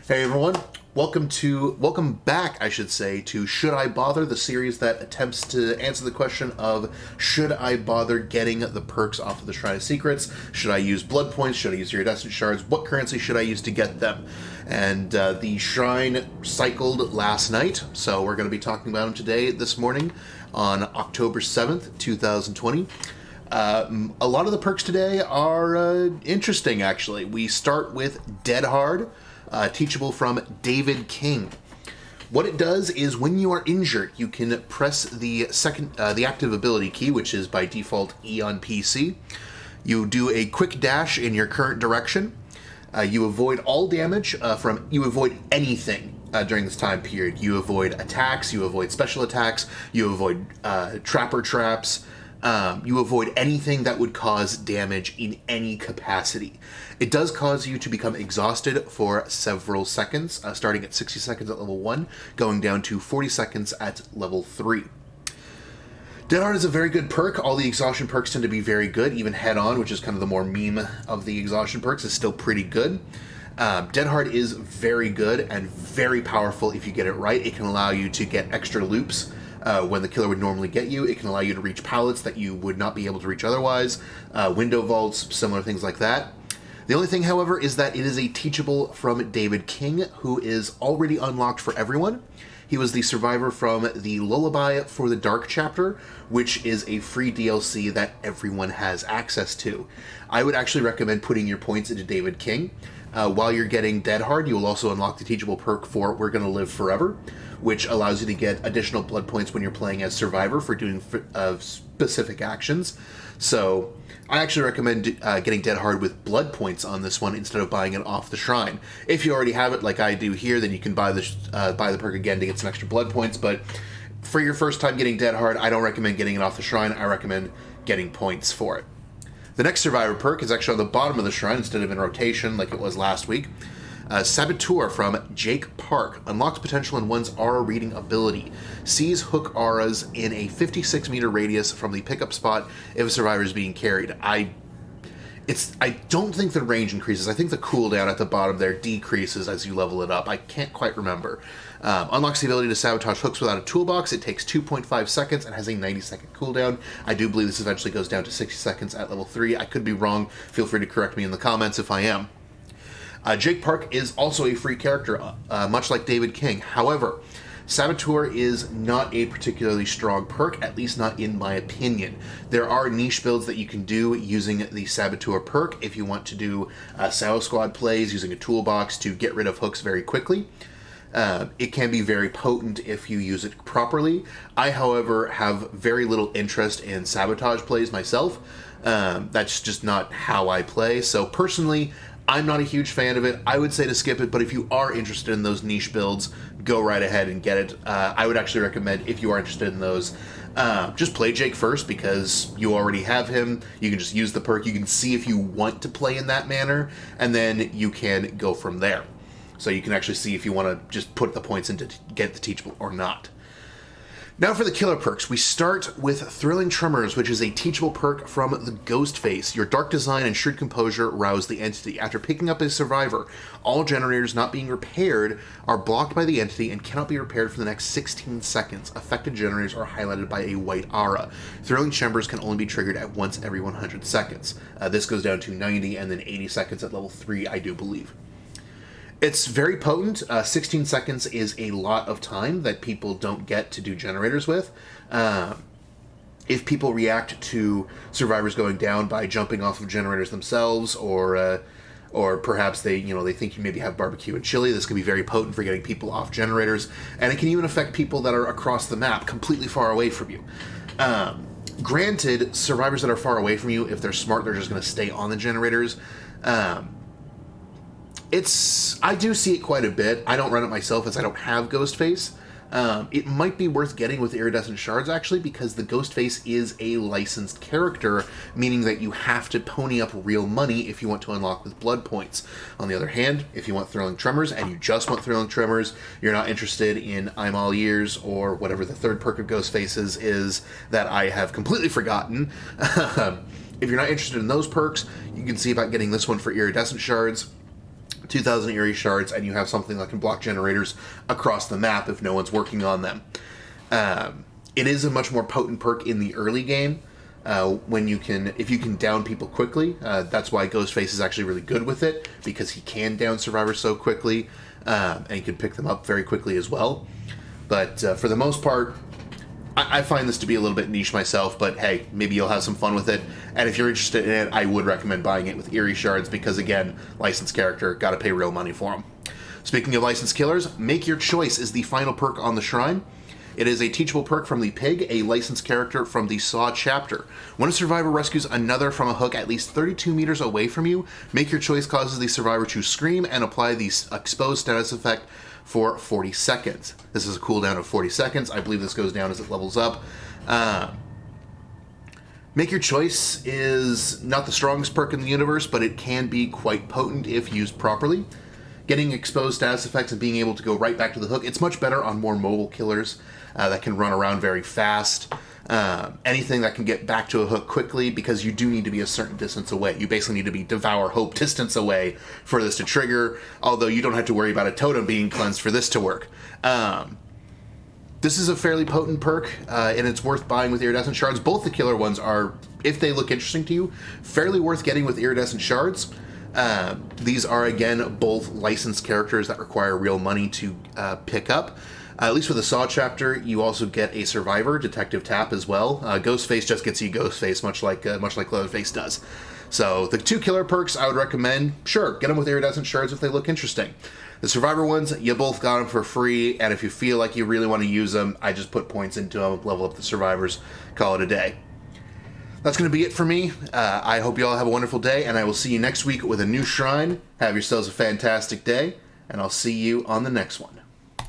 Hey everyone, welcome back, I should say, to Should I Bother, the series that attempts to answer the question of should I bother getting the perks off of the Shrine of Secrets? Should I use Bloodpoints? Should I use iridescent shards? What currency should I use to get them? And the Shrine cycled last night, so we're going to be talking about them today, this morning, on October 7th, 2020. A lot of the perks today are interesting, actually. We start with Dead Hard, teachable from David King. What it does is when you are injured, you can press the active ability key, which is by default E on PC. You do a quick dash in your current direction. You avoid all damage you avoid anything during this time period. You avoid attacks, you avoid special attacks, you avoid trapper traps. You avoid anything that would cause damage in any capacity. It does cause you to become exhausted for several seconds, starting at 60 seconds at level 1, going down to 40 seconds at level 3. Dead Hard is a very good perk. All the exhaustion perks tend to be very good. Even Head On, which is kind of the more meme of the exhaustion perks, is still pretty good. Dead Hard is very good and very powerful if you get it right. It can allow you to get extra loops when the killer would normally get you. It can allow you to reach pallets that you would not be able to reach otherwise, window vaults, similar things like that. The only thing, however, is that it is a teachable from David King, who is already unlocked for everyone. He was the survivor from the Lullaby for the Dark chapter, which is a free DLC that everyone has access to. I would actually recommend putting your points into David King. While you're getting Dead Hard, you will also unlock the teachable perk for We're Gonna Live Forever, which allows you to get additional blood points when you're playing as Survivor for doing specific actions. So I actually recommend getting Dead Hard with blood points on this one instead of buying it off the shrine. If you already have it, like I do here, then you can buy the perk again to get some extra blood points. But for your first time getting Dead Hard, I don't recommend getting it off the shrine. I recommend getting points for it. The next Survivor perk is actually on the bottom of the shrine instead of in rotation like it was last week. Saboteur from Jake Park unlocks potential in one's aura reading ability. Sees hook auras in a 56 meter radius from the pickup spot if a survivor is being carried. I don't think the range increases. I think the cooldown at the bottom there decreases as you level it up. I can't quite remember. Unlocks the ability to sabotage hooks without a toolbox. It takes 2.5 seconds and has a 90-second cooldown. I do believe this eventually goes down to 60 seconds at level 3. I could be wrong. Feel free to correct me in the comments if I am. Jake Park is also a free character, much like David King. However, Saboteur is not a particularly strong perk, at least not in my opinion. There are niche builds that you can do using the Saboteur perk if you want to do Sao Squad plays using a toolbox to get rid of hooks very quickly. It can be very potent if you use it properly. I, however, have very little interest in sabotage plays myself. That's just not how I play. So personally, I'm not a huge fan of it. I would say to skip it, but if you are interested in those niche builds, go right ahead and get it. I would actually recommend, if you are interested in those, just play Jake first because you already have him. You can just use the perk. You can see if you want to play in that manner, and then you can go from there. So you can actually see if you want to just put the points in to get the teachable or not. Now for the killer perks, we start with Thrilling Tremors, which is a teachable perk from the Ghostface. Your dark design and shrewd composure rouse the entity. After picking up a survivor, all generators not being repaired are blocked by the entity and cannot be repaired for the next 16 seconds. Affected generators are highlighted by a white aura. Thrilling Tremors can only be triggered at once every 100 seconds. This goes down to 90 and then 80 seconds at level 3, I do believe. It's very potent. 16 seconds is a lot of time that people don't get to do generators with. If people react to survivors going down by jumping off of generators themselves, or perhaps they think you maybe have barbecue and chili, this can be very potent for getting people off generators, and it can even affect people that are across the map, completely far away from you. Granted, survivors that are far away from you, if they're smart, they're just going to stay on the generators. I do see it quite a bit. I don't run it myself as I don't have Ghostface. It might be worth getting with iridescent shards, actually, because the Ghostface is a licensed character, meaning that you have to pony up real money if you want to unlock with blood points. On the other hand, if you want Thrilling Tremors, and you just want Thrilling Tremors, you're not interested in I'm All Ears, or whatever the third perk of Ghostfaces is that I have completely forgotten. If you're not interested in those perks, you can see about getting this one for iridescent shards. 2,000 eerie shards, and you have something that can block generators across the map if no one's working on them. It is a much more potent perk in the early game, if you can down people quickly. That's why Ghostface is actually really good with it, because he can down survivors so quickly, and he can pick them up very quickly as well. But for the most part, I find this to be a little bit niche myself, but hey, maybe you'll have some fun with it. And if you're interested in it, I would recommend buying it with eerie shards, because again, licensed character, gotta pay real money for them. Speaking of licensed killers, Make Your Choice is the final perk on the shrine. It is a teachable perk from the Pig, a licensed character from the Saw chapter. When a survivor rescues another from a hook at least 32 meters away from you, Make Your Choice causes the survivor to scream and apply the exposed status effect for 40 seconds. This is a cooldown of 40 seconds. I believe this goes down as it levels up. Make Your Choice is not the strongest perk in the universe, but it can be quite potent if used properly. Getting exposed status effects and being able to go right back to the hook, it's much better on more mobile killers that can run around very fast. Anything that can get back to a hook quickly, because you do need to be a certain distance away. You basically need to be Devour Hope distance away for this to trigger, although you don't have to worry about a totem being cleansed for this to work. This is a fairly potent perk, and it's worth buying with Iridescent Shards. Both the killer ones are, if they look interesting to you, fairly worth getting with Iridescent Shards. These are, again, both licensed characters that require real money to pick up. At least with the Saw chapter, you also get a survivor, Detective Tap, as well. Ghostface just gets you Ghostface, much like Leatherface does. So the two killer perks I would recommend, sure, get them with Iridescent Shards if they look interesting. The survivor ones, you both got them for free, and if you feel like you really want to use them, I just put points into them, level up the survivors, call it a day. That's going to be it for me. I hope you all have a wonderful day, and I will see you next week with a new shrine. Have yourselves a fantastic day, and I'll see you on the next one.